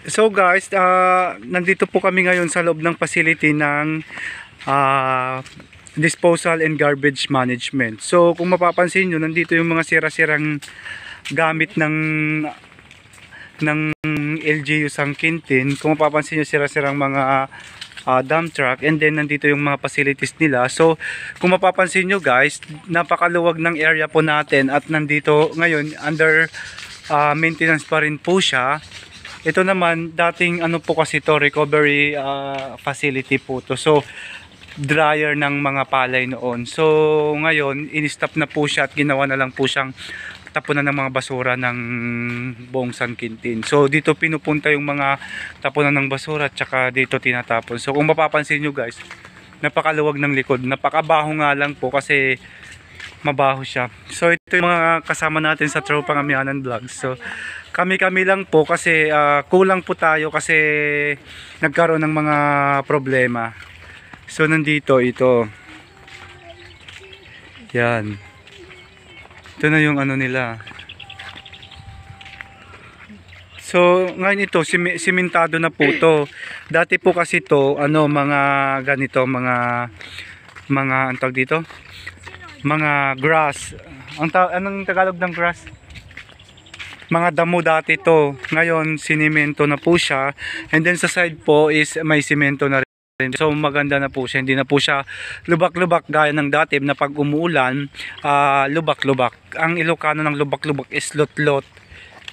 So guys, nandito po kami ngayon sa loob ng facility ng disposal and garbage management. So kung mapapansin nyo, nandito yung mga sira-sirang gamit ng LGU San Quintin. Kung mapapansin nyo, sira-sirang mga dump truck, and then nandito yung mga facilities nila. So kung mapapansin nyo guys, napakaluwag ng area po natin at nandito ngayon under maintenance pa rin po siya. Ito naman, dating ano po kasi to, recovery facility po to. So, dryer ng mga palay noon. So, ngayon, in-stop na po siya at ginawa na lang po siyang tapunan ng mga basura ng buong San Quintin. So, dito pinupunta yung mga tapunan ng basura at saka dito tinatapon. So, kung mapapansin nyo guys, napakaluwag ng likod. Napakabaho nga lang po kasi mabaho siya. So, ito yung mga kasama natin sa Tropang Amianan Vlogs. So, kami-kami lang po kasi kulang po tayo kasi nagkaroon ng mga problema. So nandito ito. Yan. Ito na yung ano nila. So ngayon ito simentado na po to. Dati po kasi to ano mga ganito mga ang tawag dito? Mga grass. Anong Tagalog ng grass? Mga damo dati to. Ngayon sinimento na po siya, and then sa side po is may simento na rin. So maganda na po siya, hindi na po siya lubak-lubak gaya ng dati na pag umuulan lubak-lubak. Ang Ilocano ng lubak-lubak is lot-lot.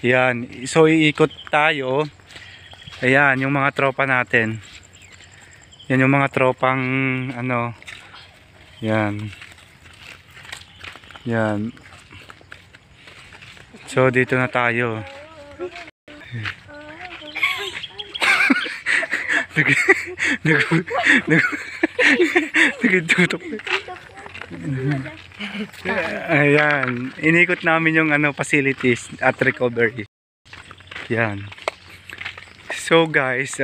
Yan, so iikot tayo. Ayan yung mga tropa natin, yan yung mga tropang ano, yan yan. So dito na tayo. Ayan, inikot namin yung ano facilities at recovery. Yan. So guys,